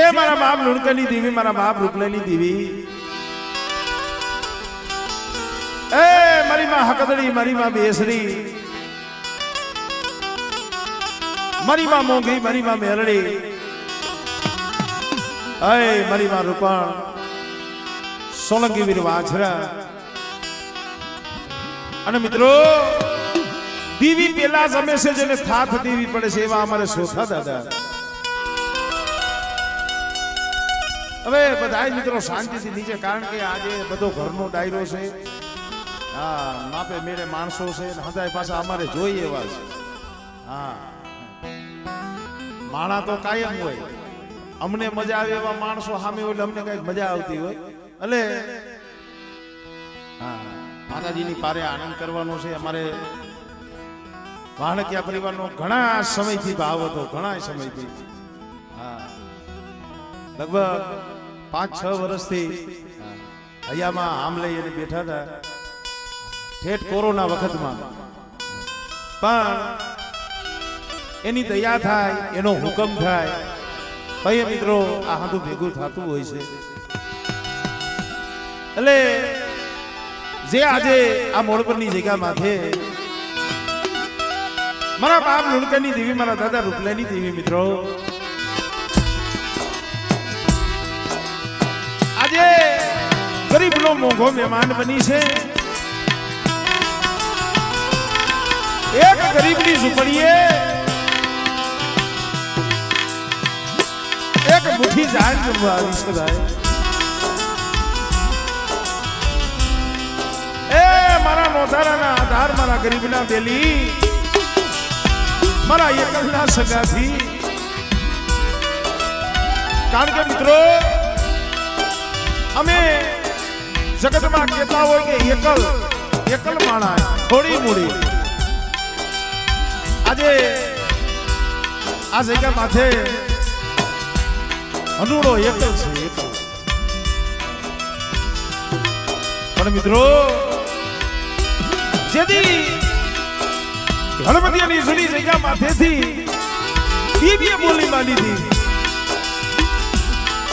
જે મારા બાપ લુણકરની દેવી, મારા બાપ રૂપલેની દેવી, એ મારી માં હકદડી, મારી માં બેસરી, મારી માં મોંઘી, મારી માં મેલડી, અય મારી માં રૂપાણ, સોલંકી વીર વાછરા. અને મિત્રો દીવી પેલા જમે છે જેને થાથ દેવી પડે છે એવા અમારે સોથા દાદા. હવે બધા મિત્રો શાંતિથી નીચે, કારણ કે આજે બધો ઘરનો ડાયરો છે. હા, માપે મેળે માણસો છે, હદાય પાછા અમારે જોઈએ એવા છે. હા, માણા તો કાયમ હોય, અમને મજા આવે એવા માણસો સામે હોય એટલે અમને કઈક મજા આવતી હોય. એટલે હા, માતાજીની પારે આનંદ કરવાનો છે. અમારે વાણકિયા પરિવારનો ઘણા સમયથી ભાવ હતો, ઘણા સમયથી. હા, લગભગ 5-6 વર્ષથી હૈયામાં આમ લઈ અને બેઠા હતા, ઠેઠ કોરોના વખતમાં. પણ એની દયા થાય, એનો હુકમ થાય, ભાઈ મિત્રો આ હાથું ભેગું થતું હોય છે. એટલે જે આજે આ મોડ પરની જગ્યામાં છે, મારા બાપ લુણકરની દેવી, મારા દાદા રૂપલાની દેવી, મિત્રો આજે ગરીબનો મોંઘો મહેમાન બની છે. એક ગરીબની ઝૂંપડીએ એક મુઠ્ઠી જાન જમવા આવી છે ભાઈ. એ મારા નોધારાના આધાર, મારા ગરીબના બેલી, મારા એકલના સગાથી. કારણ કે મિત્રો અમે જગતમાં કહેતા હોય કે એકલ માણા થોડી મૂડી. આજે આ જગ્યા માથે અનુડો એકલ છે, એકલ. પણ મિત્રો જેથી હળવદિયાની જૂની જગ્યા માથેથી દિવ્ય બોલી માંડી હતી,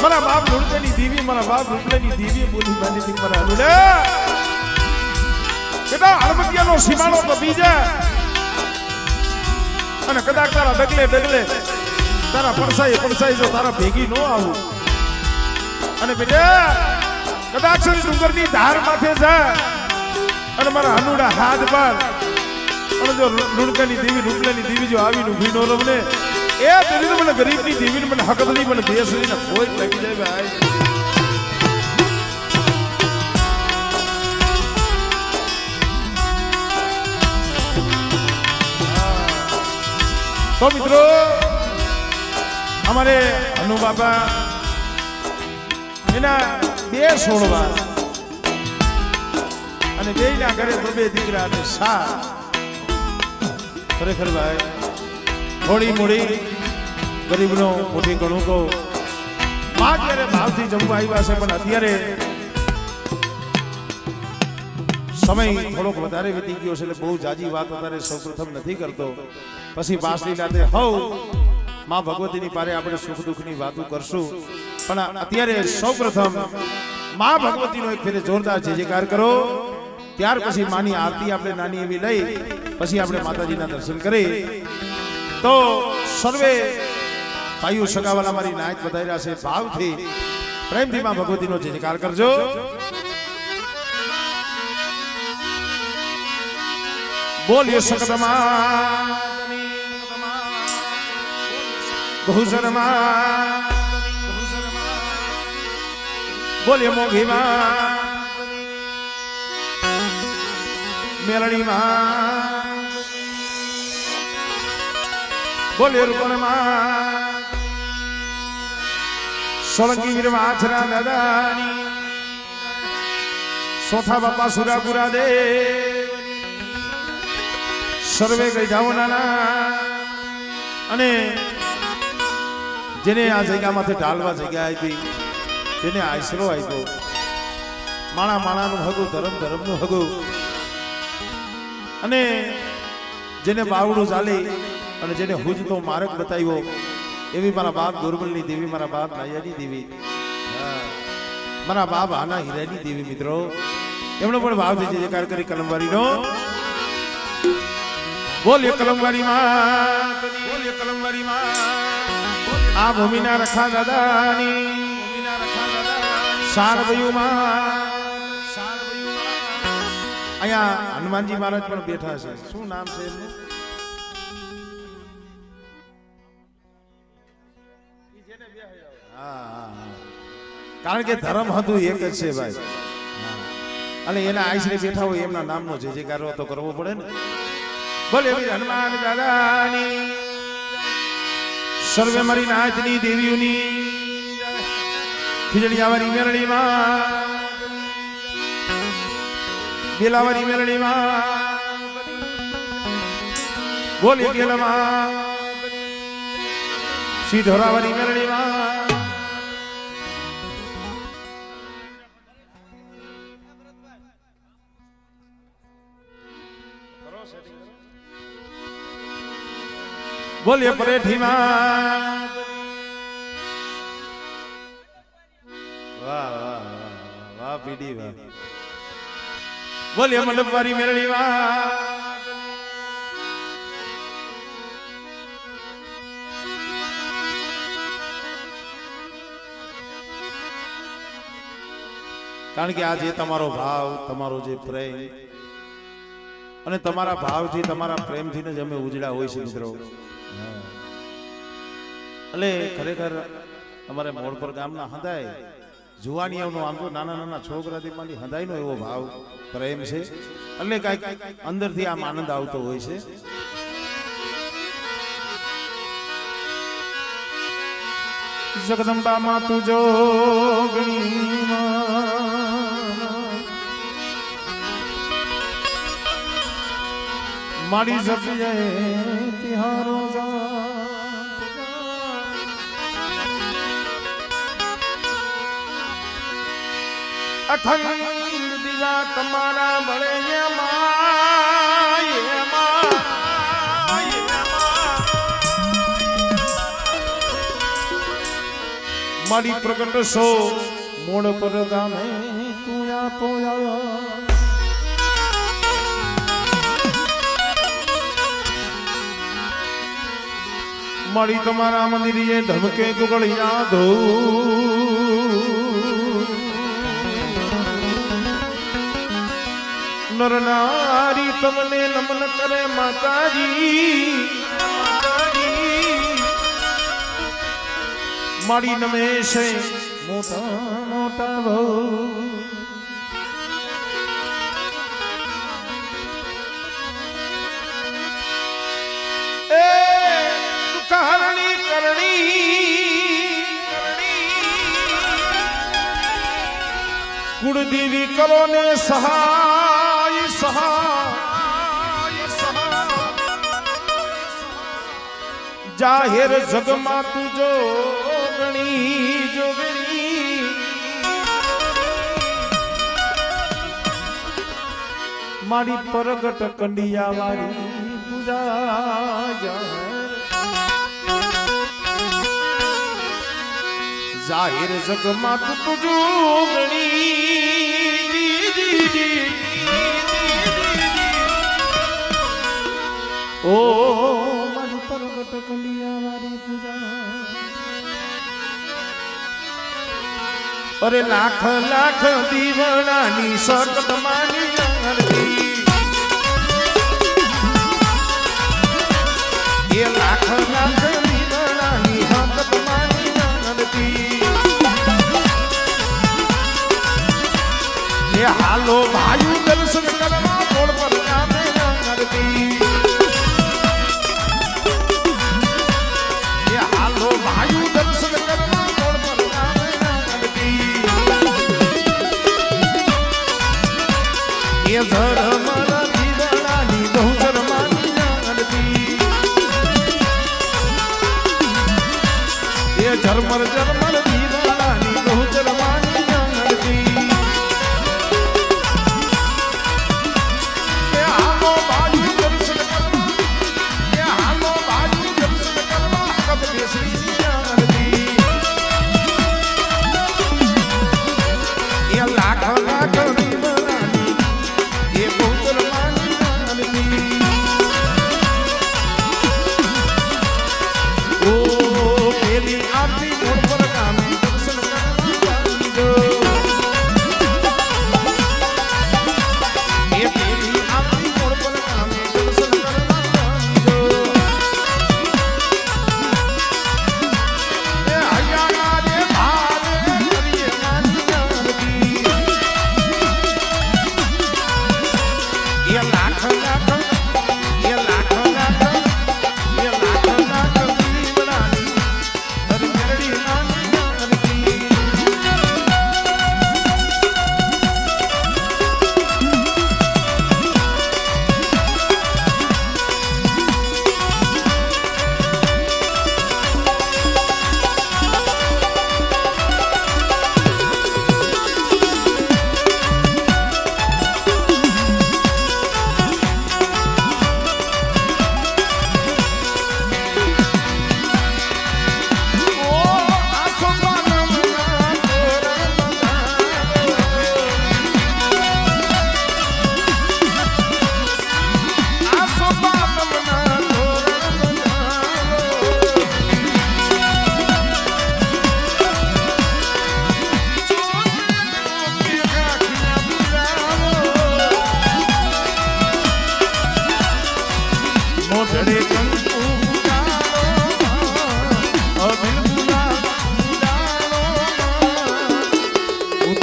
મારા બાપ લુણકરની દેવી, મારા બાપ રૂપલેની દેવી બોલી માંડી હતી. મારા અનુડા બેટા હળવદિયાનો સીમાડો કપી જાય અને કદાચ તારા ડગલે તારા પડસાઈ જો તારા ભેગી ન આવું, અને બેટા કદાચ ડુંગરની ધાર માથે જાય અને મારા હનુડા હાથ પર, અને જો લુણકરની દેવી, રૂપલાની દેવી જો આવીને ઉભી નો રમને, એ તેની મને ગરીબની દેવીને મને હકદની મને બેસરીને કોઈ લાગી જાય ભાઈ. તો મિત્રો અમારે હનુ બાબા એના 2 છોડવા અને 2 ના ઘરે 2 દીકરા અને 7. ખરેખર ભાઈ થોડી મોડી ગરીબનો મોટી ઘણું કહું. માં ત્યારે ભાવથી જમવા આવ્યા છે, પણ અત્યારે સમય થોડોક વધારે વીતી ગયો છે એટલે બહુ જાજી વાત અત્યારે સૌપ્રથમ નથી કરતો. પછી પાછલી રાતે હવ માં ભગવતીની પારે આપણે સુખ દુઃખની વાતો કરશું. પણ અત્યારે સૌપ્રથમ માં ભગવતીનો એક ફેરે જોરદાર જયજયકાર કરો. ત્યાર પછી માની આરતી આપણે નાની એવી લઈ, પછી આપણે માતાજીના દર્શન કરી. તો સર્વે ભાઈઓ સગાવાલા મારી નાયત વધાર્યા છે, ભાવથી પ્રેમથી માં ભગવતીનો જયજયકાર કરજો. બોલીએ સકદમા બહુસરમાં, બોલીએ મોઘીમાં, મેલડીમાં, બોલીએ રૂપણમાં, સોલંકી વીર વાછરા દાદાની, સોથા બાપા સુરાપુરા દે, સર્વે ગઈઢાઓના. અને જેને આ જગ્યામાંથી ઢાલવા જગ્યા આપી, જેને આશરો આપ્યો, માણાનું હગું, ધર્મનું હગું, અને જેને બાવડું ચાલી અને જેને હુજતો માર્ગ બતાવ્યો એવી મારા બાપ દુર્બલની દેવી, મારા બાપ નાયાની દેવી, મારા બાપ આના હીરાની દેવી મિત્રો, એમનો પણ ભાવથી જયકાર કરી કલમવારીનો. બોલ્યો કલમવારી માં, બોલ્યો કલમવારી માં, આ ભૂમિના રખા દાદાની, ભૂમિના રખા દાદાની સારવયું માં, સારવયું માં. અહીંયા હનુમાનજી મહારાજ પણ બેઠા છે. શું નામ છે એમનું? કારણ કે ધર્મ હતું એક જ છે ભાઈ, અને એના આશરે બેઠા હોય એમના નામનો જે જયકાર તો કરવો પડે ને. બોલે હનુમાન દાદાની, સર્વે મારી નાચની દેવીઓની, ખીજડીયાવાળી મેરડીમાં, બેલાવાળી મેરડીમાં, બોલી ગેલમાં, સીધોરાવાળી મેરડીમાં. બોલીએ પરેઠીમાં, વાહ વાહ વાહ પીડી વાહ. બોલીએ મંડપવાળી મેરડીમાં, કારણ કે આ જે તમારો ભાવ, તમારો જે પ્રેમ અને તમારા ભાવથી, તમારા પ્રેમથી જ અમે ઉજળા હોય છે મિત્રો. એટલે ખરેખર અમારે મોડપર ગામના હંધાય જુવાનીઓનો, આમ તો નાના નાના છોકરાથી માંડી હંધાઈનો એવો ભાવ પ્રેમ છે, એટલે કાંઈક અંદરથી આમ આનંદ આવતો હોય છે. જગદંબા માં તું જોગણી મારી જગ્યાએ તિહારો અખંડ દીવા તમારા બળે મારી પ્રગટ સો મોડ પર ગામે તું પોયા. મારી તમારા મંદિરે ધમકે ગુગળિયા ધો, નર નારી તમને નમન કરે માતાજી, મારી નમે છે મોટા મોટા ભો. કરણી કરણી કુળદેવી કરો ને સહાય સહાય, જાહેર જગમાં તું જોગણી જોગણી, મારી પરગટ કંડિયા વાળી પૂજા જાહેર જગમાં તું જોગણી. ઓ મારી પરગટ કંડિયા વાળી પૂજા. અરે લાખ લાખ દીવડાની સકત માની આરતી, એ લાખ લાખ દીવડાની સકત માની આરતી. એ હાલો ભાઈ દર્શન કરવા મોડ પર ગામે આરતી. એ હાલો ભાઈ દર્શન કરવા મોડ પર ગામે આરતી. એ ધર્મ દીવડાની બહુચર માની આરતી. એ ઝરમર ઝરમર દીવડાની બહુચર માની આરતી. Yeah.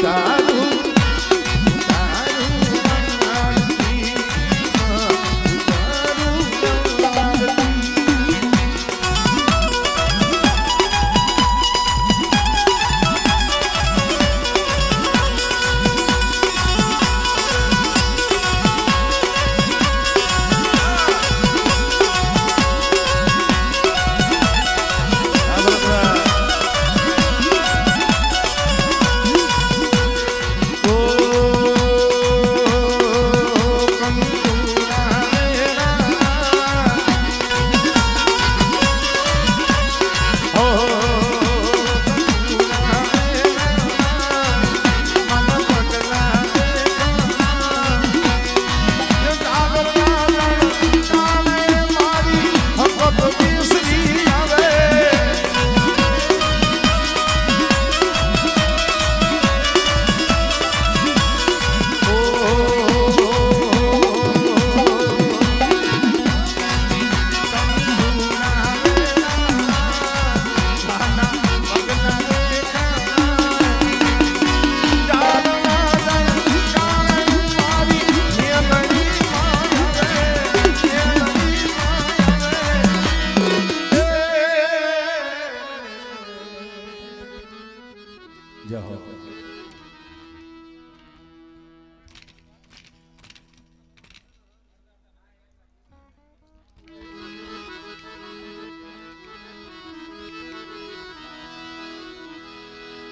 તારું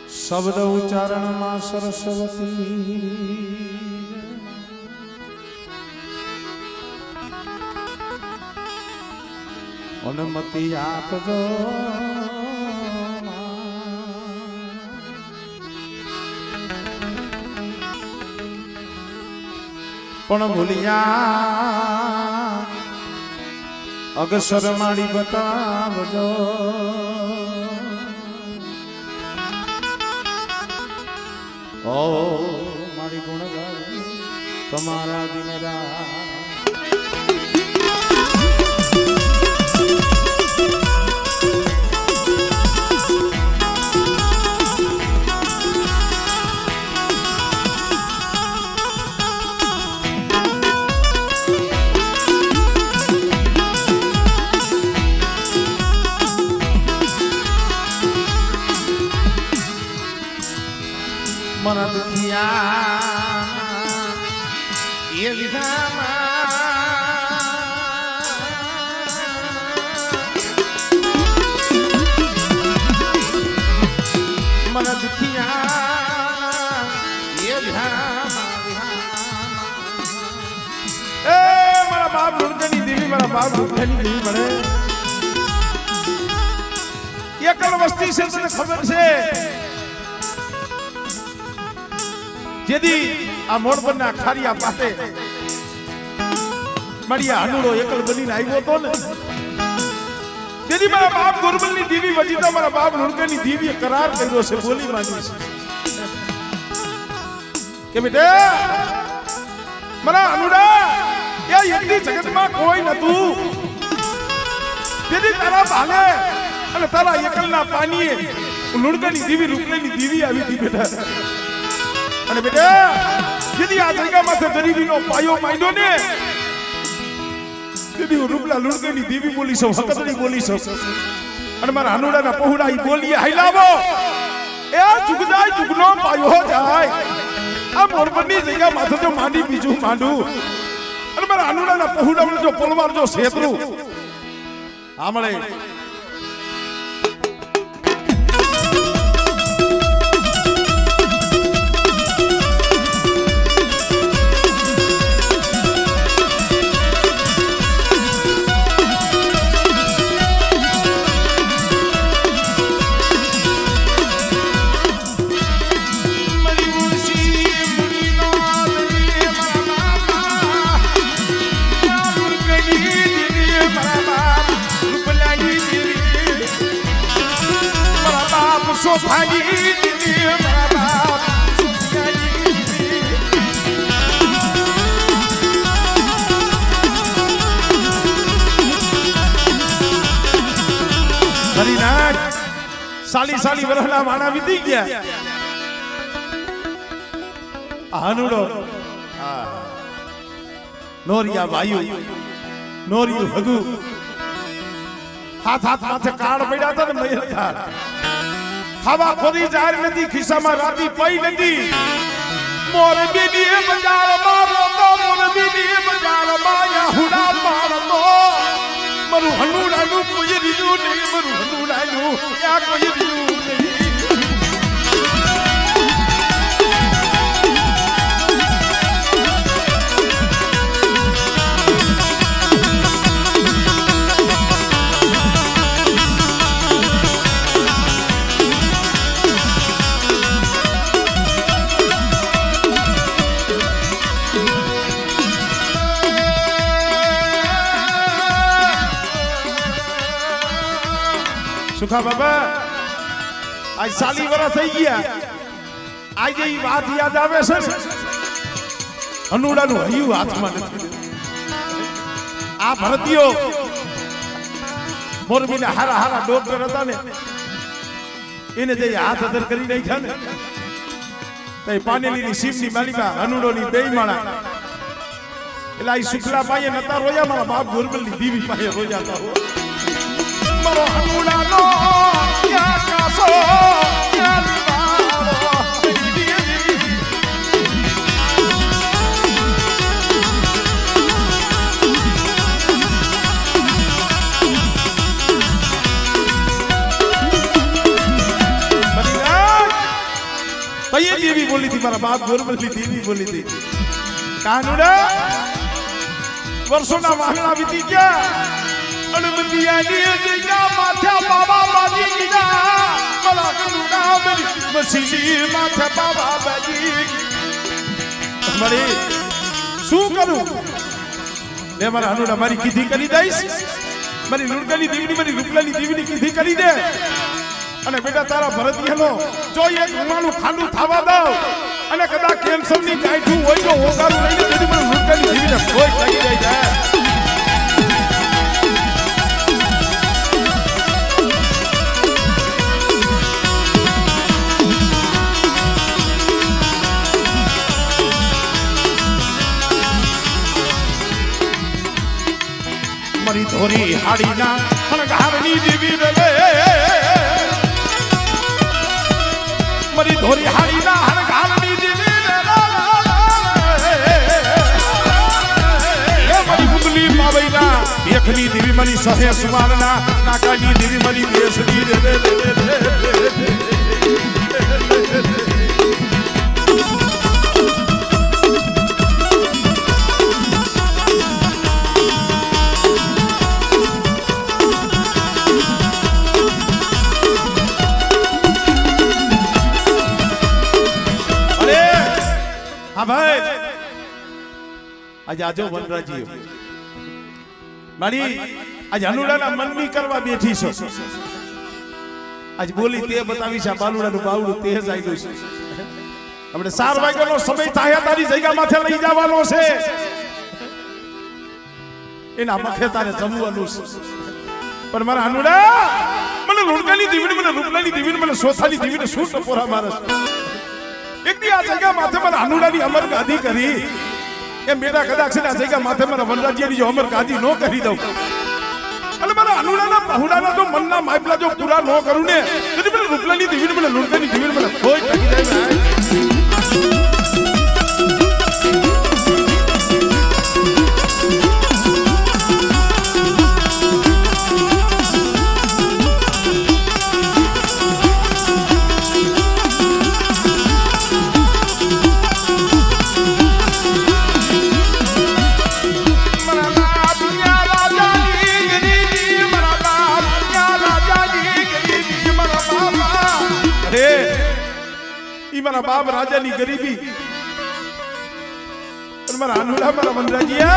શબ્દ ઉચ્ચારણમાં સરસ્વતી અનુમતિ આપજો પણ ભૂલિયા અગસર માડી બતાવજો ઓ મારી ગુણગાર તમારા દિન રાત मन दुखिया ये मन दुखिया ये मारा बाप लुड़कनी देवी मारा बाप लुड़कनी देवी बड़े ये कल वस्ती से तुझे खबर से यदि आ मोड़ पर ना खारिया पाटे मरिया हनुड़ो एकल बनी आव्यो तो ने यदि मारा बाप गुरबलनी दीवी वजीता मारा बाप लुड़कनी दीवी करार कर्यो से बोली मानी के बेटे मारा हनुड़ा या यदि जगत में कोई नतु यदि तारा भाले અને તારા એકલના પાણીએ લुड़कनी दीवी રૂપલેની दीवी આવી હતી બેટા અને બેટા यदि આ જગ્યામાં ગરીબીનો પાયો માંડ્યો ને यदि રૂપલા લुड़कनी दीवी બોલી છો હકતડી બોલી છો અને મારા હાનુડાના પહોડા ઈ બોલીએ હાઈલાવો એ ચુગજાય ચુગનો પાયો જાય આ મોરબની જગ્યામાં જો માંડી બીજું માંડું અને મારા હાનુડાના પહોડામાં જો પલવાર જો સેતરું આમળે सोफानी दीदी मेरा बाप हरिनाथ साली साली वरहला माना बीती गया હનુડો નોરિયા વાયુ નોરિયું હગુ હાથ માથે કાળ પડ્યા હતા ને મયર કાળ ખાવા ખોરી જાર નથી ખિસ્સામાં રાતી પઈ નથી મોરબીની બજાર મારો તો મોરબીની બજાર માયા હુડા મારતો મરું હનુડાનું કોઈ રીયું નહીં મરું હનુડાનું ક્યાં કોઈ રીયું નહીં સુખા બાબા આજ 40 વર્ષ થઈ ગયા આજે ઈ વાત યાદ આવે છે ને હનુડાનું હૈયું હાથમાં નથી આ ભરતીયો મોરબીના હારા ડોક્ટર હતા ને એને જે હાથ અધર કરી નાખ્યા ને તે પાનેલીની શિવની માલિકા હનુડોની બેઈમાણા એટલે આ શુક્લા પાયે નતા રોયા મારા બાપ ગોરબલની દીવી પાયે રોયા હતા મારો હનુડાનો ક્યાં કાસો ક્યાં લીવારો ये देवी बोली थी मारा बाप गोरबलनी देवी बोली थी कानुड़ा वर्षों ना वाहना बीती क्या अणबतिया ने क्या माथा बाबा बाजी कीधा मला कानुड़ा मेरी मसीली माथा बाबा बाजी मरे શું કરું લે મારા હનુડા મારી કીધી કરી દઈશ મારી લુણકાની દેવીની મારી રૂપલાની દેવીની કીધી કરી દે અને બેટા તારા ભરતિયાનો જો એક ઉમાણું ખાંડું થાવા દઉં અને કદાચ કેન્સરની ગાંઠું હોય તો ઓગારું લઈને તેથી મને લુણકાની દેવીને કોઈ લાગી જાય મારી ધોરી હાડીના હણગારની દેવી રે मरी धोरी हाड़ी ना हर गालनी देवी ये मरी बुंदली मावैना देखनी देवी मरी सहे सुमारना नाकानी देवी मरी देशनी हाँ भाई आज आजो वनराजी मारी आज हनुडाना मननी करवा बैठी छो आज बोली ते बतावी છે બાલુડાનું બાવડું તે જ આઈલું છે આપણે 4 વાગ્યાનો સમય થાય તારી જગ્યા માથે લઈ જવાનો છે એના મખે તારે જમવાનું છે પણ મારા હનુડા મને લુણકાની દીવીને મને રૂપલાની દીવીને મને સોથાની દીવીને શું ટપોરા મારસ एक दी आ जगह माथे पर हनुडानी अमर गादी करी ए मेरा कदाच से आ जगह माथे पर वनराजियानी जो अमर गादी नो करी दઉં अरे मारा हनुडाना बहुडाना जो मनना माइपला जो पूरा नो करू ने તેથી મને રૂપલાની દીવીને મને લુણકાની દીવીને મને કોઈ ટકી જાય मारा बाप राजा नी गरीबी और मारा हनुडा मारा वनराजिया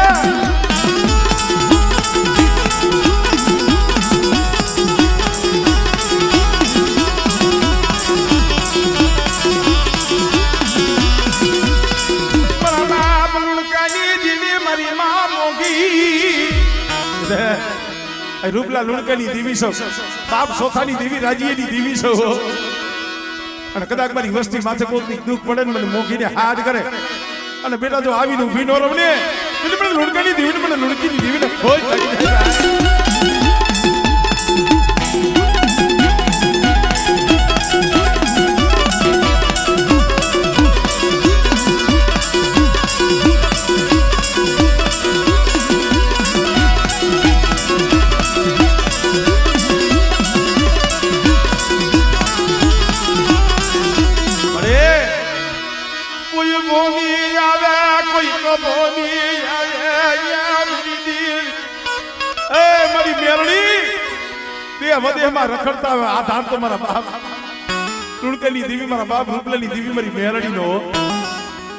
मारा बाप लुणकानी देवी मारी मां मोगी रूपला लुणकानी देवी छो बाप सोथानी देवी राजीएनी देवी छो અને કદાચ મારી વસ્તી માથે કોઈ દુઃખ પડે ને મને મોકીને હાથ કરે અને બેટા જો આવીને ઊભી ન રમને એટલે મને લુણકાની દેવીને મને લુણકીની દેવીને ખોજ લાગી જાય. વધેમાં રખડતા હોય આ ધાર તો મારા બાપ લુણકેલી દેવી મારા બાપ રૂપલેલી દેવી મારી મેરડી નો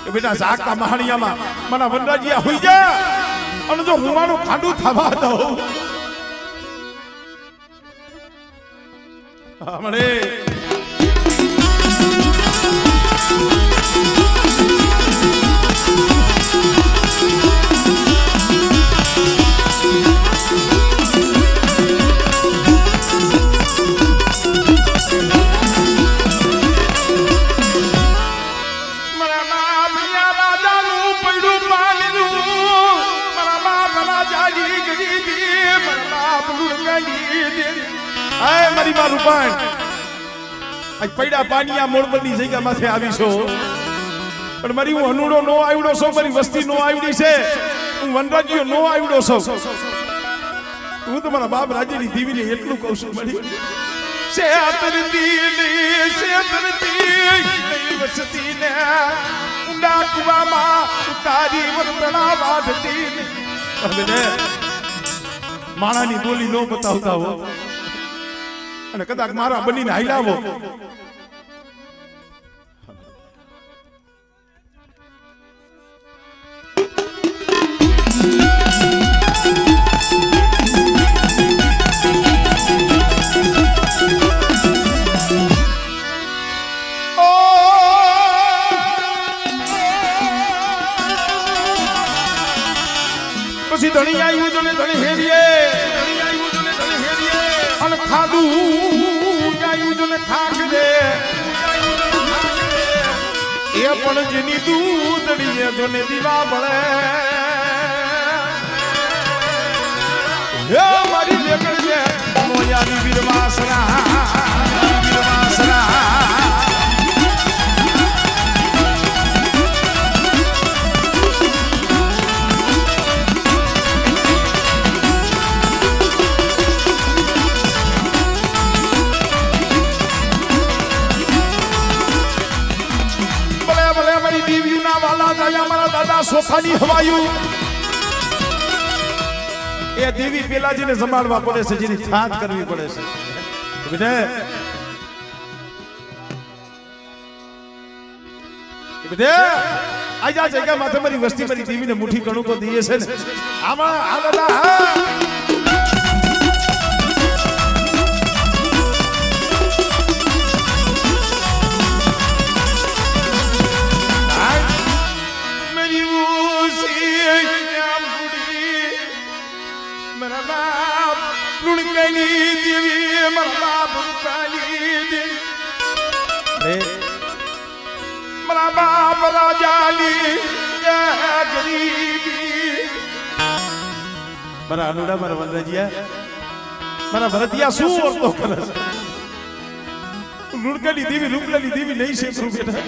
કે બેટા જાગતા મહાણિયામાં મારા વનરાજીયા હોઈ જા અને જો રૂમાનું ખાડું થવા દઉં હમણે મારી માં રૂપાણ આજ પૈડા પાણીયા મોડબની જગ્યા માથે આવી છો પણ મારી હું અનુડો નો આવડો છો મારી વસ્તી નો આવડી છે હું વનરાજીઓ નો આવડો છો હું તો મારા બાપ રાજ્યની દીવીને એટલું કહું છું મળી વસતી ને ઊંડા કુવામાં તારી વરતણા વાઢતી ને માણાની બોલી નો બતાવતા હો અને કદાચ મારા બનીને હાઈલાવો પછી ધણી આવ્યું તો ને ધણી હેરીએ અને ખાધું આવ્યું તો ને ખાક દે એ પણ જેની દૂધડીએ તો ને દીવા પડે હે મારી લેકડ છે મોયાની વીરવાસના દાદા સોફાની હવાયું એ દેવી પેલા જેને સંભાળવા પડે છે જેની છાત કરવી પડે છે આજે આ જગ્યા માથે મારી વસ્તી મારી દેવીને મુઠ્ઠી કણુકો દઈએ છે ને આમાં આ દાદા મારા અનુડા મારા વનરાજીયા મારા ભરતિયા શું ઓળખો કરે છે લુણકેલી દેવી રૂપલેલી દેવી નહીં છે બેટા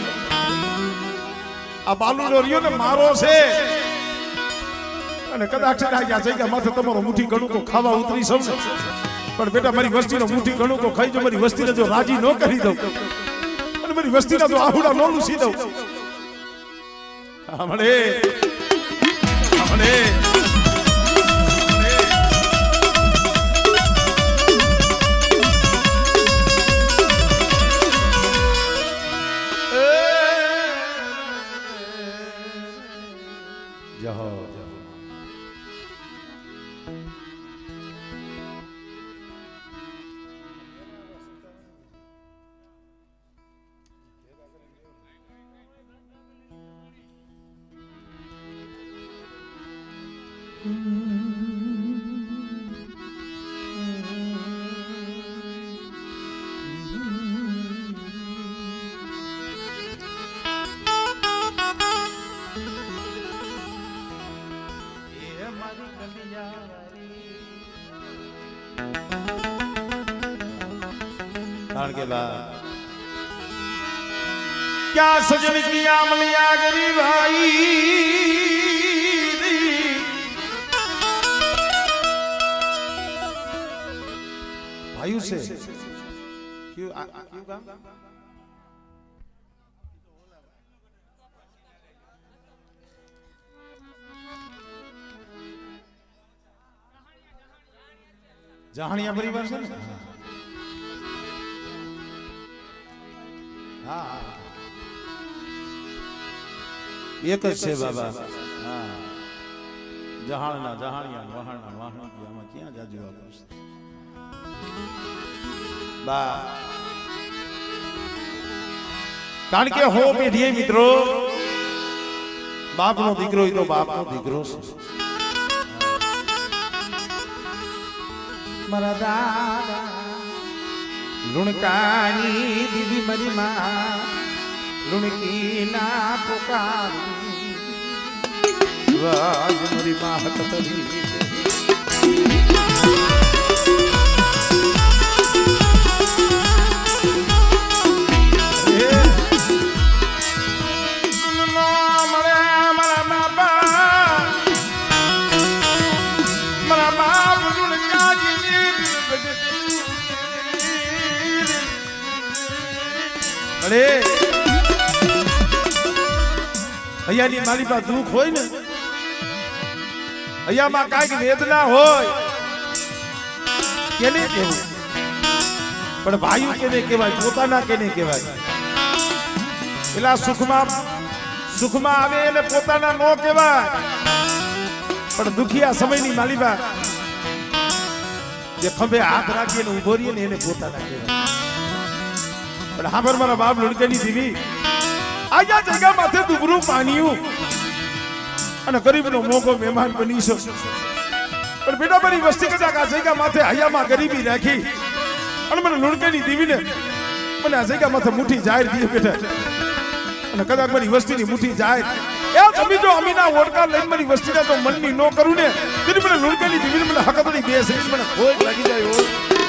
આ બાલુડો રહ્યો ને મારો છે અને કદાચ જગ્યા માથે તમારો મુઠ્ઠી ગણુકો ખાવા ઉતરી સૌ પણ બેટા મારી વસ્તીનો મુઠ્ઠી ગણુકો ખાઈ જો મારી વસ્તીને જો રાજી ન કરી દઉં અને મારી વસ્તીના જો આહુડા ન લૂસી દઉં હમણે કારણ કે બા क्या सजन की आमलिया गरी भाई भाइयों से क्यों काम जहानिया परिवार से हाँ एक જ છે બાબા હા જહાણના જહાણિયા વહાણના વાહણ આમાં ક્યાં જાજુ આવશે બા કારણ કે હો પેઢીએ મિત્રો બાપનો દીકરો ઈ તો બાપનો દીકરો છે મારા દાદા લુણકાની દીદી મારી માં लुणकी ना पुकारी वाज मरी माह कतरी अरे અહીંયા મારી પાસે દુઃખ હોય ને અહીંયામાં કાંઈક વેદના હોય કેને કહેવું પણ ભાઈઓ કેને કહેવાય પોતાના કેને કહેવાય પેલા સુખમાં આવે એટલે પોતાના નો કહેવાય પણ દુખિયા સમયની માલિબા જે ખંભે હાથ રાખીને ઉભો રહીએ ને એને પોતાના કહેવાય પણ હા પર મારા બાપ લુણકેની દીવી आजा जगह माथे दुबरू पानिયું અને ગરીબનો મોકો મહેમાન બની છો પણ બેટા મારી વસ્તી કદાચ આ જગ્યા માથે હયામાં ગરીબી રાખી અને મને લુણકેની દીવીને મને આ જગ્યા માથે મુઠ્ઠી જાહેર દીએ બેટા અને કદાચ મારી વસ્તીની મુઠ્ઠી જાહેર એ તમે જો અમીના ઓડકાર લઈને મારી વસ્તીને તો મનની નો કરું ને તેની મને લુણકેની દીવીને મને હકતડી બે શરીર મને ખોજ લાગી જાય હોય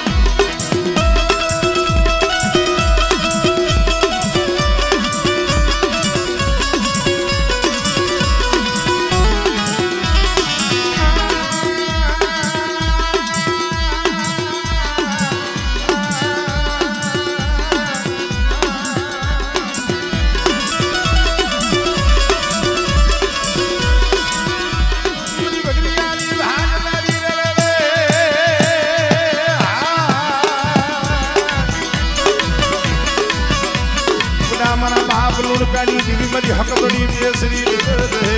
લુણકાની દીવી મારી હકતડી બે શરીર રહે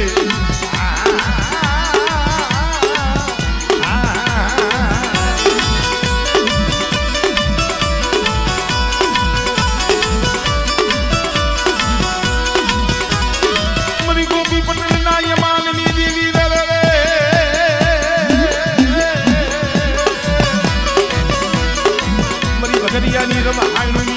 મારી ગોપી પટેલ ના યમાનની દેવી રે મારી બગરિયાની રમાયણની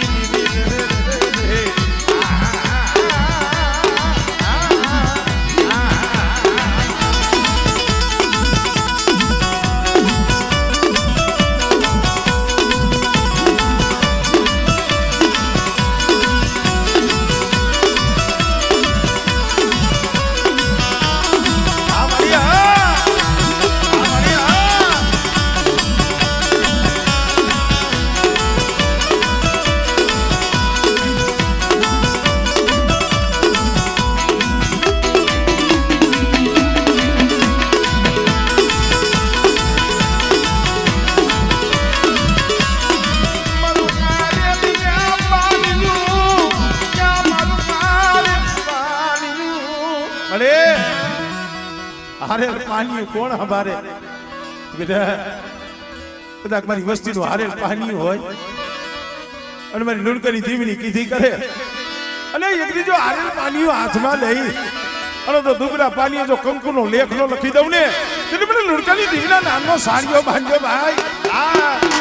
हारे पानी कोण हमारे बेटा कदाच मारी वस्ती नो हारे पानी होय અને મારી લુણકની દીવની કીધી કરે અને એકદી જો હારે પાણીઓ હાથમાં લઈ અને તો દુબરા પાણીએ જો કંકુનો લેખનો લખી દઉં ને એટલે મને લુણકની દીવના નામનો સાડીઓ બાંધ્યો ભાઈ આ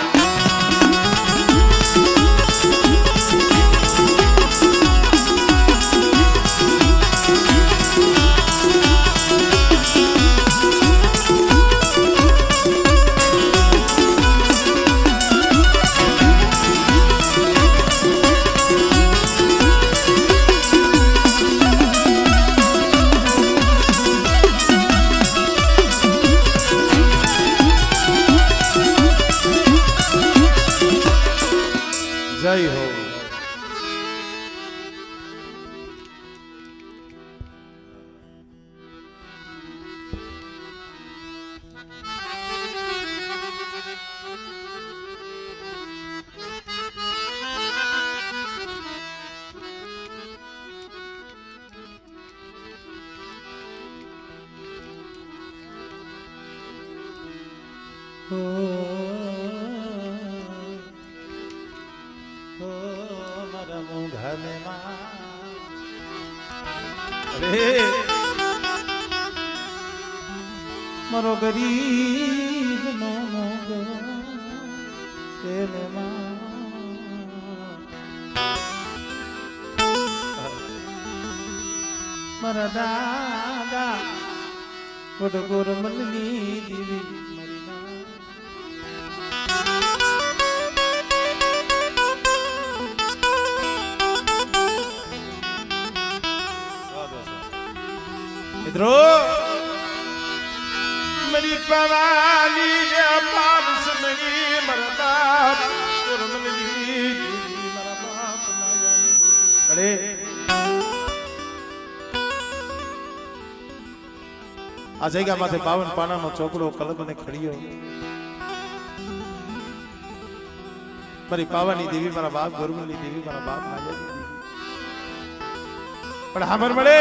મારા મોંઘાને અરે મારો ગરીબ નો મોંઘો મારા દાદા ગોર મનની દીવી મિત્રો મરી પવાની પારસ મરી મારા બાપ ગોર મનની દીવી મારા બાપ અરે આ જગ્યા માંથી 52 પાનાનો ચોકડો કલમ અને ખડીયો મારી પાવાની દેવી મારા બાપ ગરુમની દેવી મારા બાપ માયાની દેવી પણ હામર મળે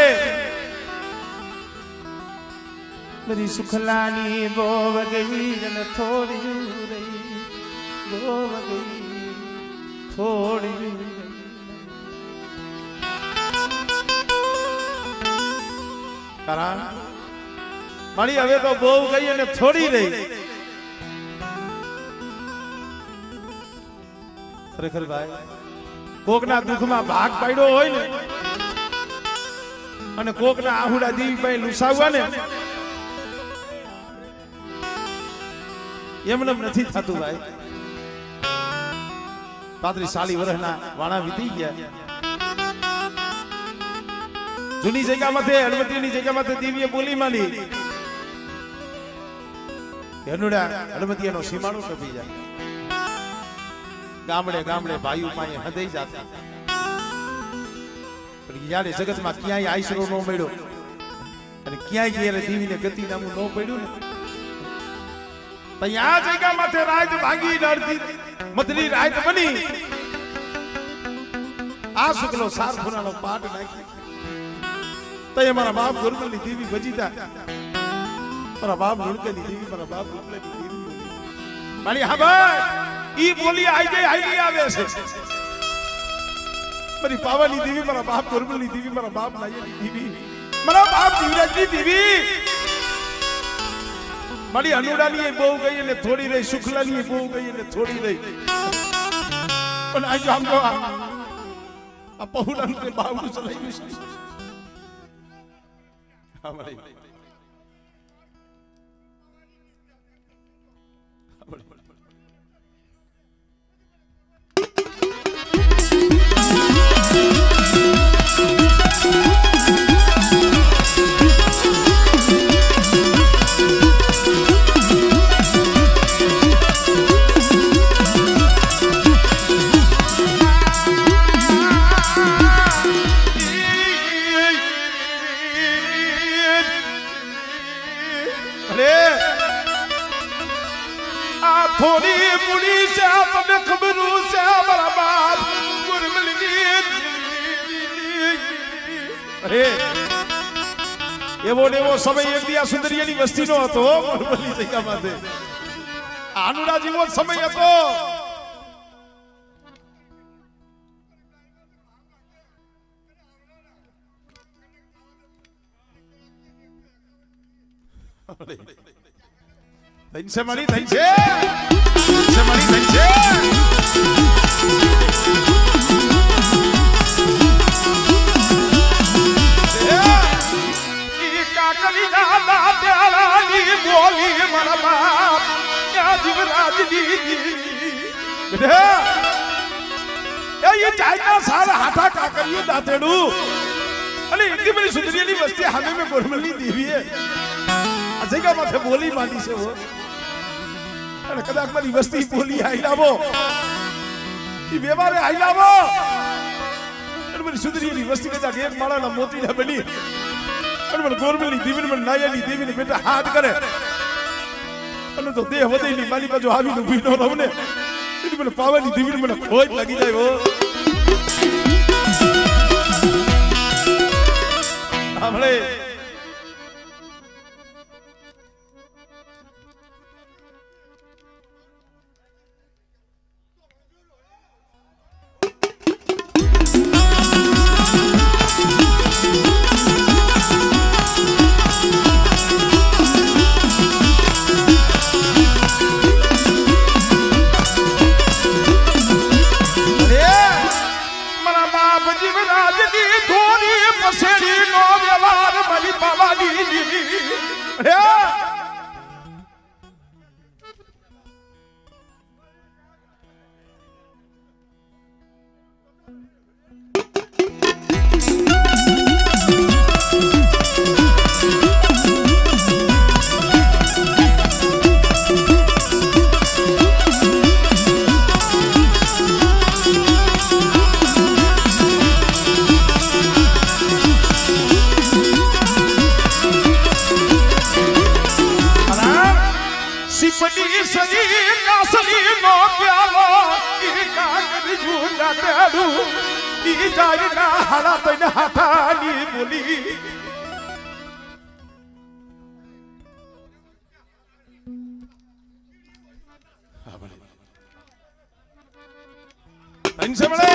મારી સુખલાની બોવ ગઈ ને થોડી રહી બોવ ગઈ થોડી કારણ મારી હવે તો બહુ ગઈ અને થોડી રહી ખરેખર ભાઈ કોકના દુઃખમાં ભાગ પાડ્યો હોય ને અને કોકના આહુડા દીવી ભાઈ લુસાવવા ને એમને નથી થતું ભાઈ 35 વર્ષના વાણા વીતી ગયા જૂની જગ્યામાંથી હળવદીની જગ્યામાંથી દીવીએ બોલી માંડી હનુડા હળવદીનો સીમાડો કપી જાય ગામડે ગામડે ભાઈઓ પાસે હદઈ જાતા પણ જ્યારે જગતમાં ક્યાંય આશરો ન મળ્યો અને ક્યાંય ઘેરે દીવીને ગતિ નામું ન પડ્યું ને ત્યાં જગ્યા માથે રાત ભાંગી નડતી મથરી રાત બની આ શુક્લો સાર ખુનાનો પાટ નાખી તય મારા બાપ ગુરુની દેવી ભજીતા મારા બાપ લુણકેની દેવી મારા બાપ રૂપલેની દેવી મારી હા ભાઈ ઈ બોલી આઈ આવે છે મારી પાવાની દેવી મારા બાપ ગુરુની દેવી મારા બાપ નાયની દેવી મારા બાપ જીવરાજની દેવી મારી અનુડાની બહુ ગઈ અને થોડી રહી સુખલાની બહુ ગઈ અને થોડી રહી પણ આ જો આમ જો આ પહુડાનું તે બાવડું ચલાઈ ગયું છે અમારી થોડી મુડી છે આપણને ખબર છે મારા બાપ ગુરમલની અરે એવો ને એવો સમય એક દિયા સુંદરીની વસ્તીનો હતો ગુરમલી જગ્યામાં આનુડા જેવો સમય હતો ધનસે મારી ધનસે મારી ધનસે ઈ કાકલી દાદા ત્યારાની બોલી મારા બાપ યા જીવરાજની બેટા એ ચાઈના સારા હાથા કાકરીયું દાતેડું અને એટલી બધી સુંદરીની વસ્તી હામે મે ગોરમલની દેવીએ આ જગ્યા માથે બોલી માંડી છે વો અને કદાચ મારી વસ્તી બોલી આઈલાવો ઈ વ્યવહારે આઈલાવો અને મારી સુંદરીની વસ્તી કદાચ એક માળાના મોતીના બની અને મને ગોરમલની દેવીને મને નાયાની દેવીને બેટા હાથ કરે અને તો દેહ વધેલી મારી બાજુ આવીને ઊભી ન રહું ને એટલે મને પાવાની દેવીને મને ખોજ લાગી જાય હો સાંભળે સજી કાસલી નો પ્યાલો ઈ કાગરી જુના તેડું ઈ જાયના હાડા તને હાથાની બોલી અંશમળે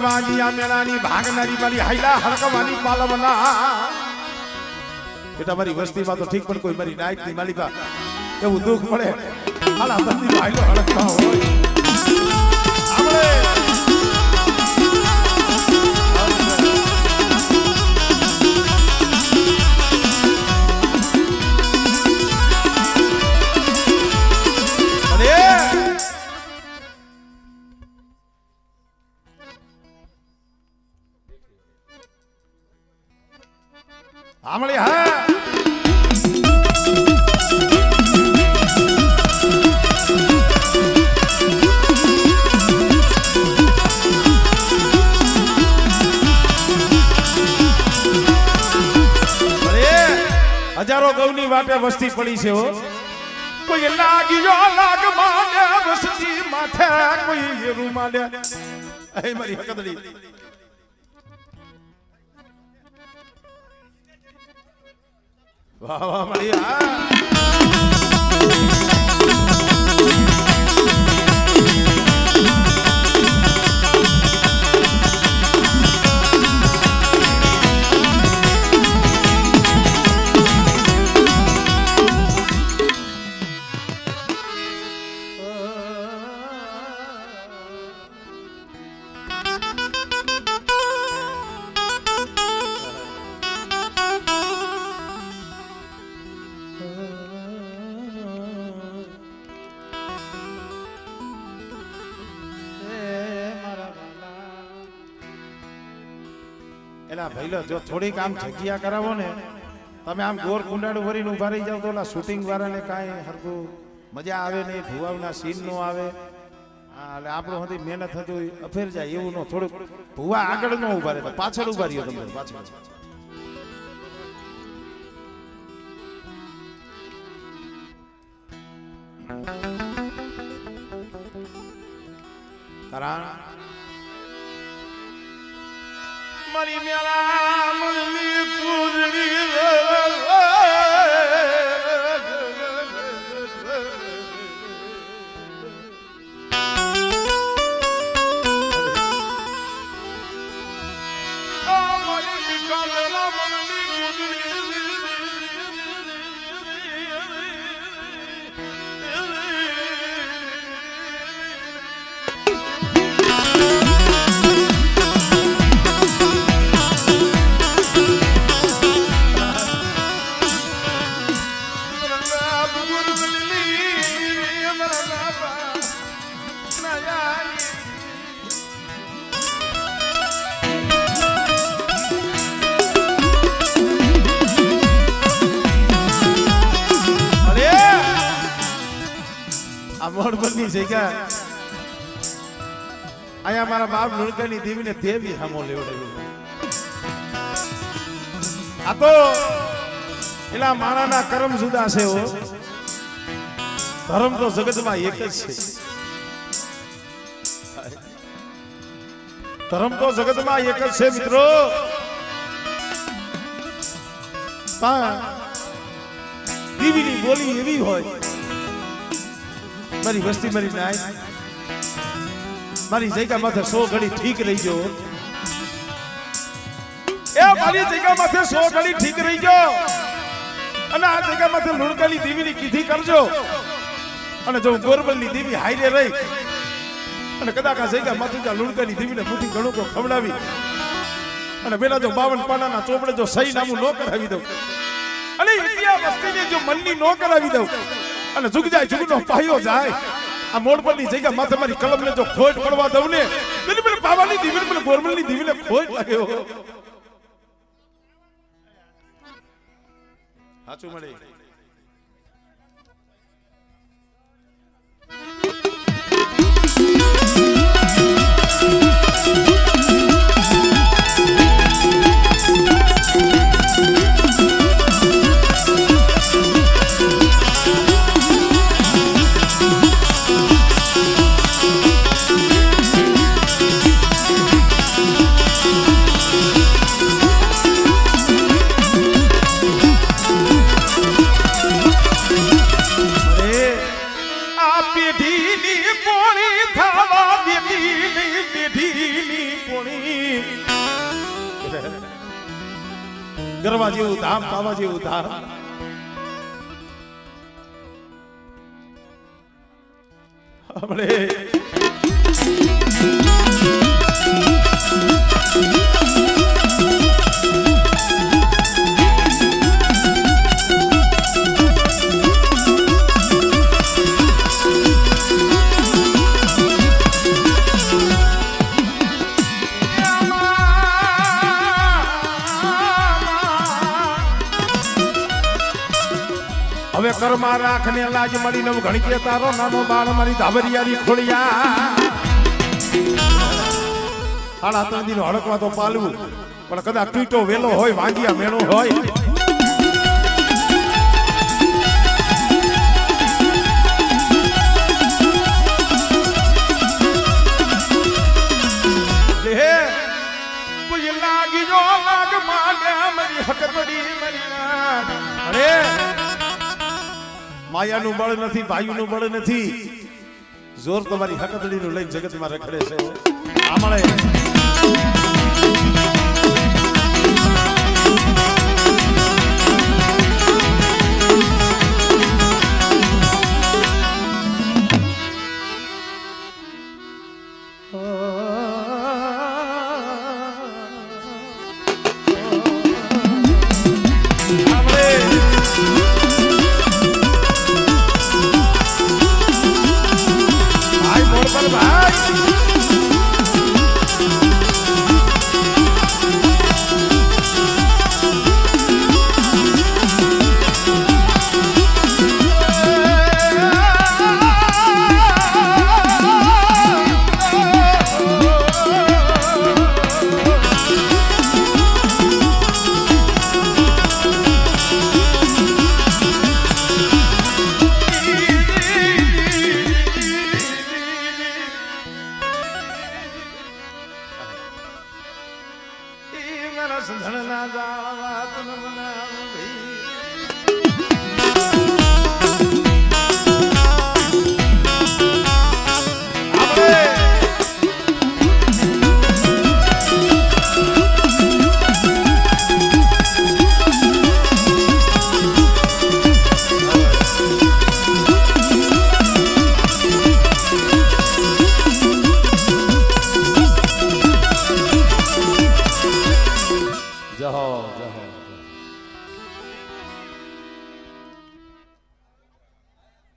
વાંગિયા મેળાની ભાગનારી મારી હાઈલા હડકવાની પાલવના બેટા મારી વસ્તીમાં તો ઠીક પણ કોઈ મારી નાઈટ ની માલિકા એવું દુઃખ પડે હાલા તંદી હાઈલો હડકવા હોય આપણે આમળી હા હજારો ગૌની વાટે વસ્તી પડી છે હો કોઈ લાગ્યો લાગ માને વસ્તી માથે કોઈ રૂમાલે એ મારી હકદડી વાહ વાહ મળી એલા ભાઈલો જો થોડીક આમ જગ્યા કરાવો ને તમે આમ ગોર કુંડાળું ભરીને ઉભા રહી જાવ તો ઓલા શૂટિંગ વાળાને કાંઈ હરખું મજા આવે નહીં ભુવાના સીન નો આવે એટલે આપણું હતી મહેનત હતી અફેર જાય એવું ન થોડુંક ભુવા આગળ ન ઉભા રહે પાછળ ઉભા રહ્યો તમે પાછળ તારા મારી મેલા મનની કુદડી મોડબરની જગ્યા અહીંયા મારા બાપ લુણકાની દેવીને દેવી હામો લેવડાવ્યું આ તો એલા મારાના કર્મ જુદા છે હો ધર્મ તો જગતમાં એક જ છે ધર્મ તો જગતમાં એક જ છે મિત્રો દેવીની બોલી એવી હોય મારી વસ્તી મારી નાય મારી જગ્યા માથે 100 ઘડી ઠીક રહી ગયો એ મારી જગ્યા માથે 100 ઘડી ઠીક રહી ગયો અને આ જગ્યા માથે લુણકાની દેવીની કીધી કરજો અને જો ગોરબલની દેવી હાઈરે રહી અને કદાચ આ જગ્યા માથે લુણકાની દેવીને મુઠ્ઠી ઘણું કો ખવડાવી અને પેલા જો 52 પાનાના ચોપડે જો સહી નામું ન કરાવી દઉં અને ઇન્ડિયા વસ્તીને જો મનની ન કરાવી દઉં અને જુગ જાય જુગનો પાયો જાય આ મોડ પરની જગ્યા માથે મારી કલમને જો ખોટ પડવા દઉં ને બિલકુલ પાવાની દીવી મને ગોરમલની દીવીને ખોટ લાગ્યો સાચું મળે ગરવા જેવું ધામ પાવા જેવું ધામ આપણે હવે કરમાં રાખને લાજ મળી નવ ઘણી તારો નાનો બાળ મારી ધાબરિયાની ખોળિયા સાડા 3 દિન હડકવા તો પાલવું પણ કદાચ તૂટો વેલો હોય વાંગિયા મેણો હોય કોઈ લાગી જો લાગ માલ્યા મારી હક પડી મરી અરે માયાનું બળ નથી ભાઈનું બળ નથી જોર તમારી હકતડીનું લઈને જગતમાં રખડે છે આમળે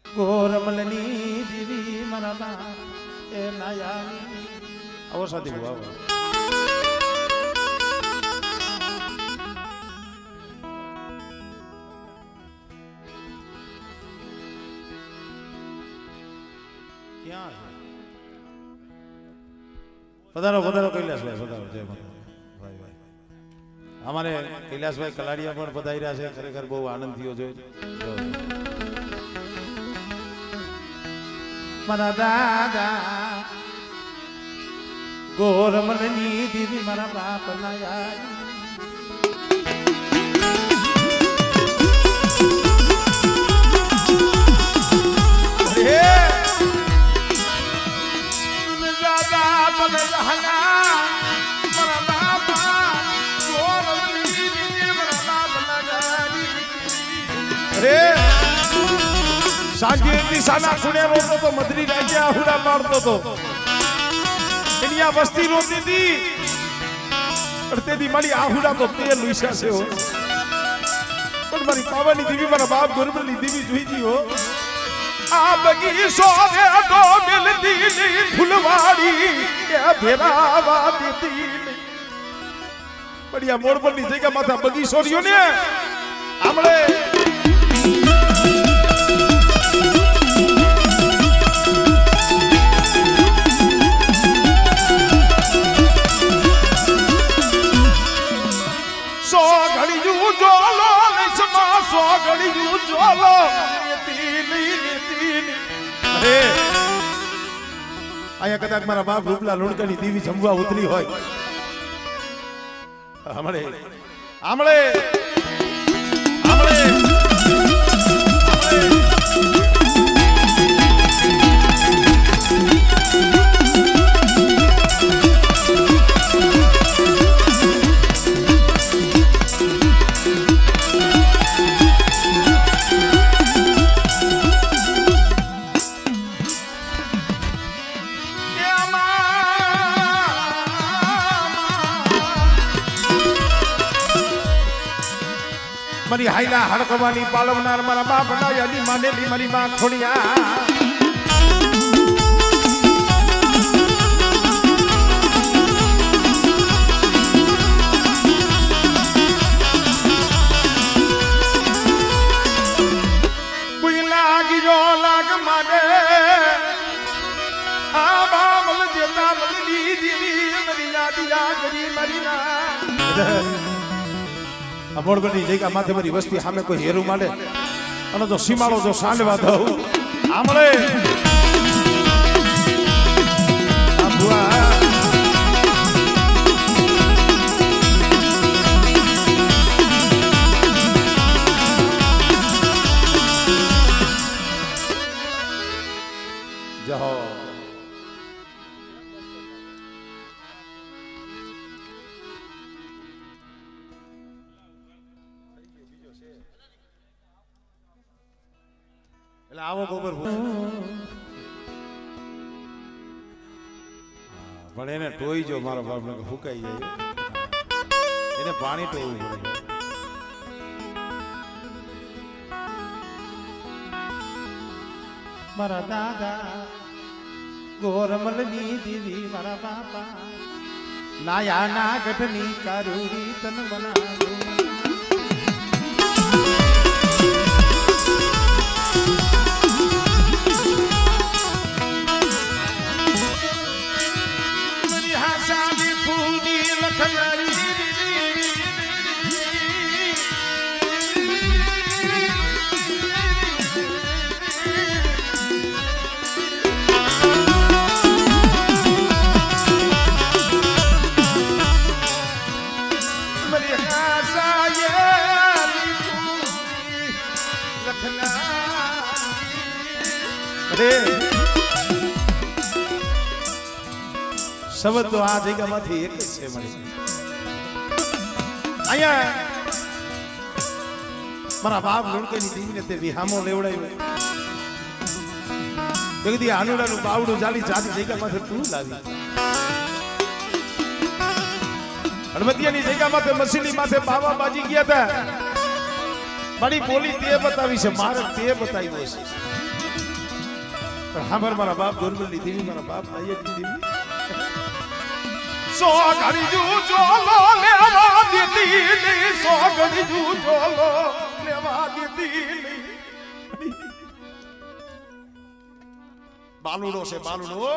ગોરમલની દીવી મારા એ નાયા આવો સાથી આવો ક્યાં પધારો પધારો કૈલાસભાઈ પધારો જય માતા ભાઈ ભાઈ અમારે કૈલાસભાઈ કલાડિયા પણ પધાર્યા છે ખરેખર બહુ આનંદ થયો છે મારા દાદા ગોરમલની દીવી મારા બાપ ના સાંજે દિશાના ખૂણે રોતો તો મધરી રાજ્ય આહુડા પાડતો તો એની આ વસ્તી રોતી હતી અડતેથી મારી આહુડા તો તે લુઈસા છે હો પણ મારી પાવાની દીવી મારા બાપ ગોરમલની દીવી જોઈ જી હો આ બગીચો વેડો મિલતી ની ફૂલવાડી એ ભેરાવા દેતી બડિયા મોડ પરની જગ્યા માથા બગીચો રહ્યો ને આમળે સો ઘડીયું જોલો લઈસમાં સો ઘડીયું જોલો અરે આયા કદાચ મારા બાપ રૂપલા લુણકાની દેવી જમવા ઉતરી હોય આમળે આમળે આમળે મારી હાઈલા હડકવાની પાલવનાર મારા બાપ ડાયાની માનેલી મારી માં ખોડિયા કોઈ લાગી જો લાગ માને આ બામલ જેતા મલની દીવી મારી યાદિયા કરી મારી ના અમોડગઢની જગ્યા માથે મારી વસ્તી સામે કોઈ હેરું માંડે અને જો સીમાડો જો સાંડવા દઉં આમળે જહો આવો ગોબર પણ એને ટોઈ જો મારો બાપ ફૂકાઈ જાય એને પાણી ટોવું પડે મારા દાદા ગોરમલની દીદી મારા બાપા નાયા ના ગઢની કારુડી તન બનાવે શબ્દ તો આ જગ્યામાંથી એક જ છે મને અહીંયા મારા બાપ લુણકેની દીવીને તે વિહામો લેવડાવ્યો જગદી આનુડાનું બાવડું જાલી જાતી જગ્યામાંથી તું લાવી હળમતિયાની જગ્યામાંથી મસીની માથે બાવા બાજી ગયા હતા મારી બોલી તે બતાવી છે મારે તે બતાવ્યો છે પણ હામર મારા બાપ ગોરમલની દેવી મારા બાપ નાયકની દેવી સો ઘડીયું જોલો લેવા દેતી નહીં સો ઘડીયું જોલો લેવા દેતી નહીં બાલુડો છે બાલુડો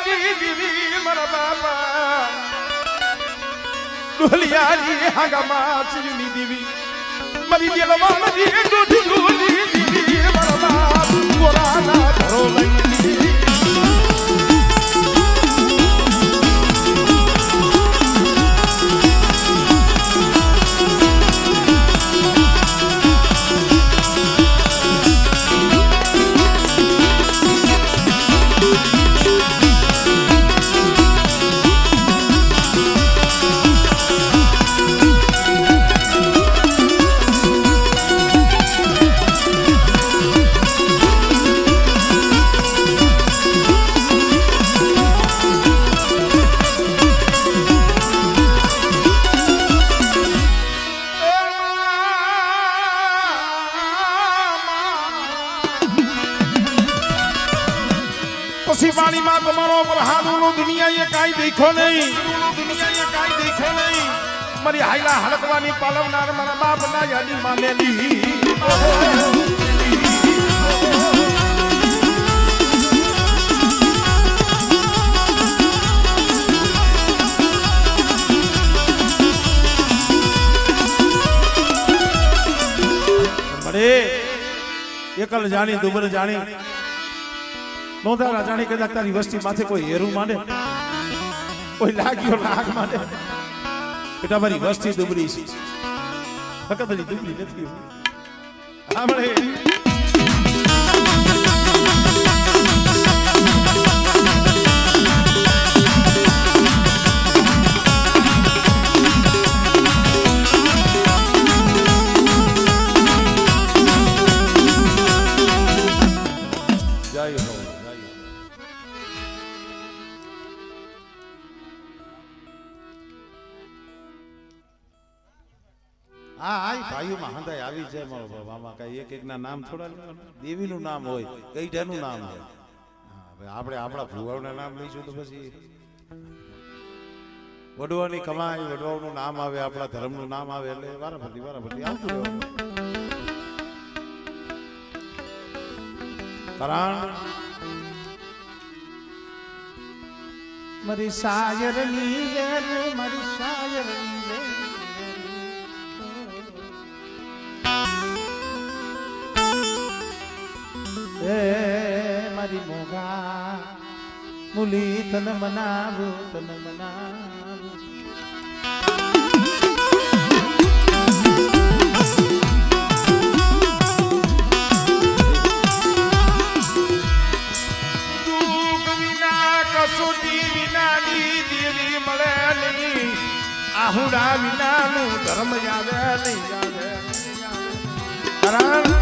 મામની દીવી મારા બાપા ડોલિયારી હાગામાં ચીની દીવી મારી દેવ મામની ડોઢી ડોલી દીવી મારા બાપ ગોરાના ધરો લઈ પાણી માં તમારો પર હાથનો દુનિયાએ કાઈ દેખો નહીં મારી હાઈલા હડકવાની પાલવનાર મારા બાપ ના યાદી માનેલી મરે એકલ જાણી દુબર જાણી નોંધા રાજાણી કદાચ તારી વસ્તી માથે કોઈ હેરું માંડે કોઈ લાગ્યો લાગ માંડે એટલે મારી વસ્તી દુબળી છે ફકતની દુબળી નથી આપણે ભાઈઓમાં હંધાઈ આવી જાય મારો મામા કઈ એક એક ના નામ થોડા દેવીનું નામ હોય ગઈઢાનું નામ હોય આપણે આપણા ભુવાઓના નામ લઈશું તો પછી વડવાની કમાઈ વડવાનું નામ આવે આપણા ધર્મનું નામ આવે એટલે વારાફરતી આવતું રહેવાનું કારણ મારી શાયરની વેર મારી શાયરની વેર મારી મોગા મુલી તન મનાવું દુઃખ વિના કસોટી વિનાની દેવી મળે નહીં આહુડા વિનાનું ધર્મ આવે નહીં કારણ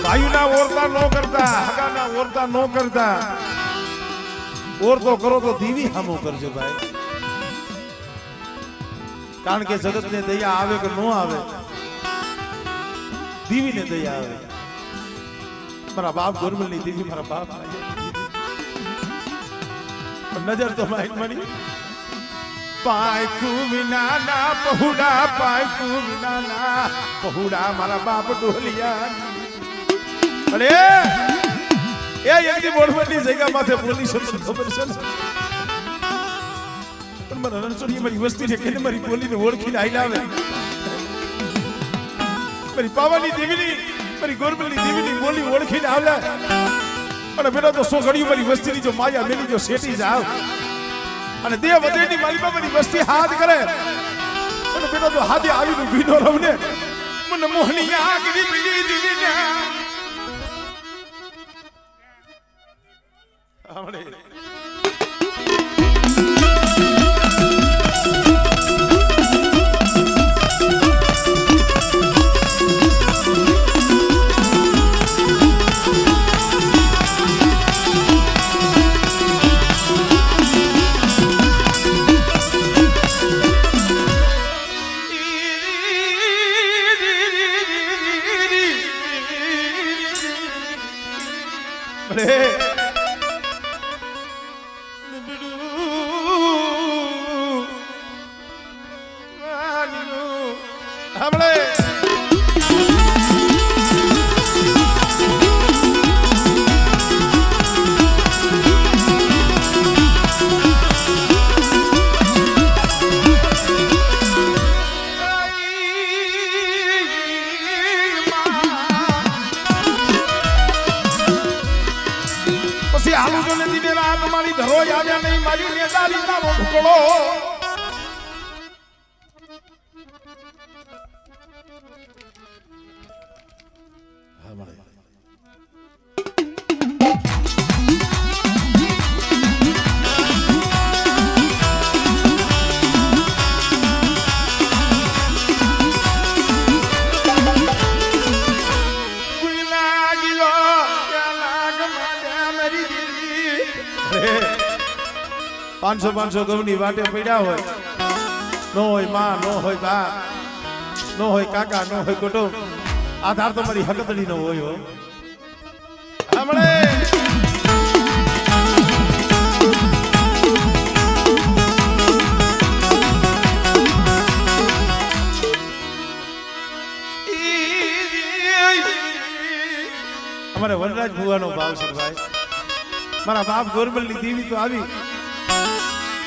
ભાઈના ઓરતા ન કરતા હગાના ઓરતા ન કરતા ઓરતો કરો તો દીવી હામો કરજો ભાઈ કારણ કે જગત ને દયા આવે કે ન આવે દીવી ને દયા આવે મારા બાપ ગોરમલ ની દીવી મારા બાપ નજર તો માઇક મણી પાયકુ વિના ના પહુડા પાયકુ વિના ના પહુડા મારા બાપ ડોલિયા અરે એ એકદી બોલવાની જગ્યા માથે પોલીસ ખબર છે પણ મારા રણછોડી મારી વસ્તીને કેને મારી બોલીને ઓળખીને આઈ આવે મારી પાવાની દેવીની મારી ગોરમલની દેવીની બોલી ઓળખીને આવ્યા અને બેટા તો સો ઘડી મારી વસ્તીની જો માયા મેલી જો શેટી જાવ અને દેવ વધેની મારી બાબાની વસ્તી હાથ કરે અને બેટા તો હાથે આવીને ભીનો રહુને મને મોહની આગની પીડી દીવીને આપણે હાલું જો નથી દેરા તમારી ધરો આવ્યા નહીં મારી નેદારી તારો ઢોકળો હા મળે પાંચસો 500 ગૌની વાટે પડ્યા હોય નો હોય માં નો હોય બા નો હોય કાકા નો હોય કુટુંબ આધાર તો મારી હકતડી નો હોય હો હમણે અમારે વનરાજ ભુવાનો ભાવ છે ભાઈ મારા બાપ ગોરબલની દેવી તો આવી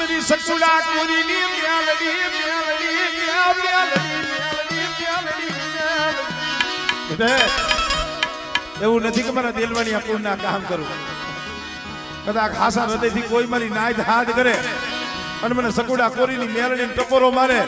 मेरी ससुरा कोरी नी म्यालडी म्यालडी म्यालडी એવું નથી કે મારા દિલવાણી પૂર્ણના કામ કરું કદાચ ખાસા હૃદયથી કોઈ મારી નાય હાથ કરે અને મને સકુડા કોરીની મેલડી ટપોરો મારે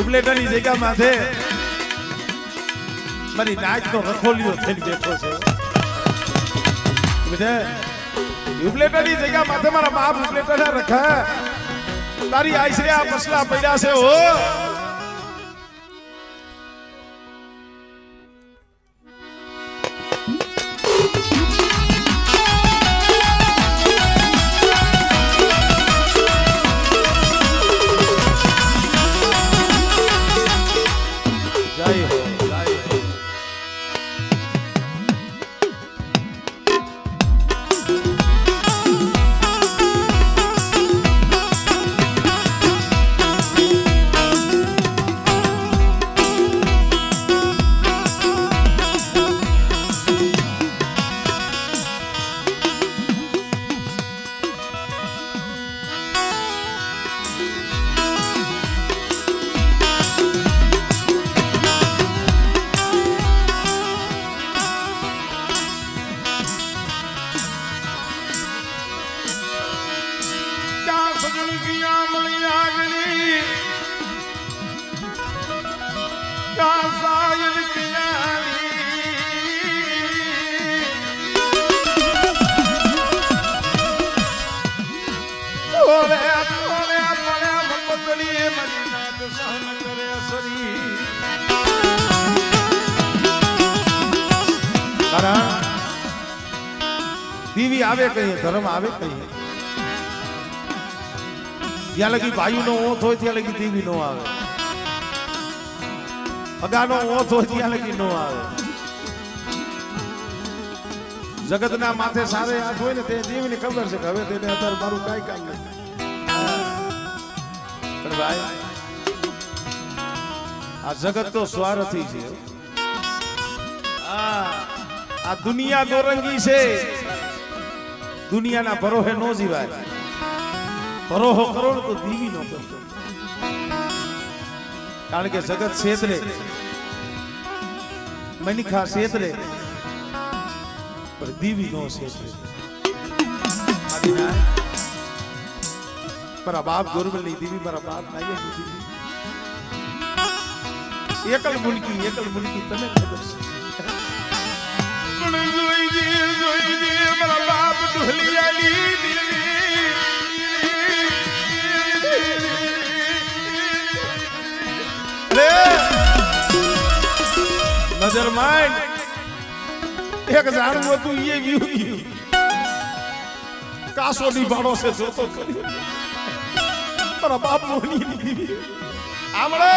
ઉપલેટાની જગ્યા માથે મારી નાચ નો રખોલિયો થઈને બેઠો છે ઉપલેટાની જગ્યા માથે મારા બાપ ઉપલેટા રખા તારી આઈસે આ મસલા પડ્યા છે હો દીવી આવે કહીએ ધર્મ આવે કહીએ ત્યાં લગી ભાઈ નો ઓથ હોય ત્યાં લગી દીવી નો આવે અગાનો ઓથ હોય ત્યાં લગી નો આવે જગત ના માથે સારે હાથ હોય ને તે જીવ ને ખબર છે કે હવે તેને અત્યારે મારું કઈ કામ નથી પણ ભાઈ આ જગત તો સ્વાર્થી છે આ દુનિયા દોરંગી છે દુનિયાના ભરોહે નો જીવાય ભરોહો કરો ને તો દીવી નો કરતો કારણ કે જગત છેતરે મનિખા છેતરે પણ દીવી નો છેતરે મારા બાપ ગોરબલની દીવી મારા બાપ નાઈએ દીધી એકલ મુલકી તને ખબર છે મારા બાપ નજર માંડ એક ઝાડવું હતું એ વ્યુ કાસો નિભાડો છે જોતો કર્યો મારા બાપ બોલી આમળે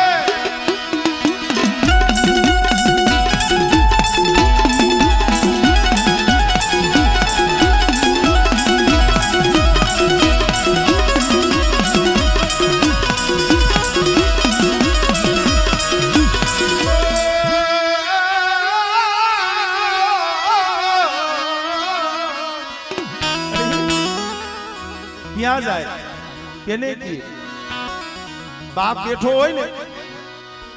કેને કી બાપ બેઠો હોય ને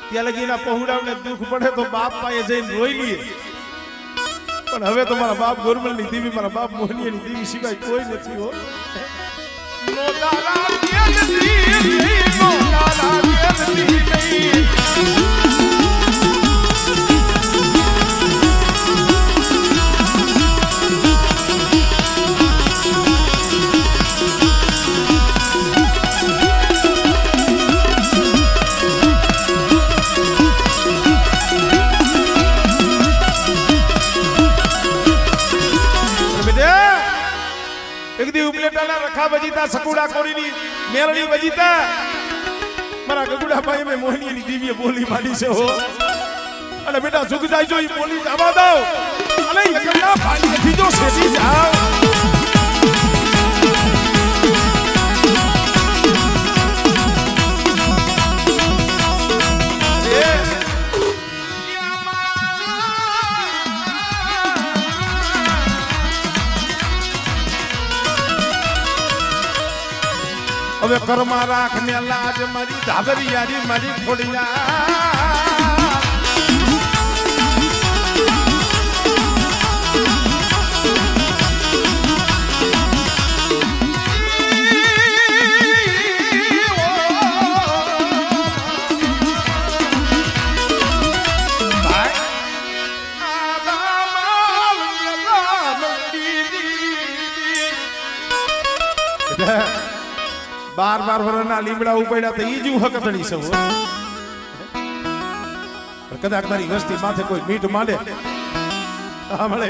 ત્યાં લગીના પહોંડાવને દુઃખ પડે તો બાપ પાસે જઈને રોઈ લઈએ, પણ હવે તો મારા બાપ ગોરમલની દેવી, મારા બાપ મોહનીની દેવી સિવાય કોઈ નથી હો. એક દી ઉપલેટાના રખા વજીતા સકુડા કોરીની મેરણી વજીતા મારા ગગુડા ભાઈ મે મોહનીની દીવીએ બોલી માંડી છે હો. અને બેટા ઝુક જાય જો ઈ બોલી જવા દો અને એકલા પાણી નથી જો સેસી જાવ. હવે કર્મા રાખ ને લાજ મારી ધાબરિયારી મારી ખોડિયા. બાર વરના લીમડા ઉપાડ્યા તો ઈ જ હકતડી છે. કદાચ તારી વસ્તી માથે કોઈ મીઠ માંડે મળે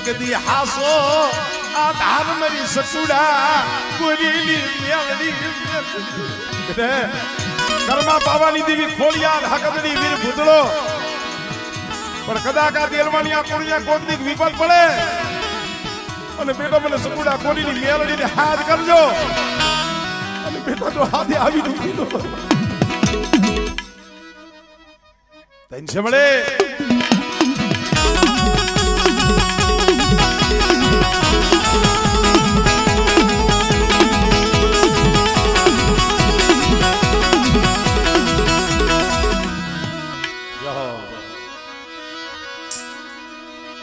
કદી હાસો આ ધાર મરી સસુડા કોરીલી મેલડી કર્મા પાવાની દેવી ખોડિયાર હકદડી વીર ભૂતળો. પણ કદાચ આ દેલવાણીયા કોળિયા કોક દીક વિપત પડે અને બેટો મને સસુડા કોરીની મેલડીને હાથ કરજો અને બેટા તો હાથે આવી ઢૂકી દો તૈન છે મળે.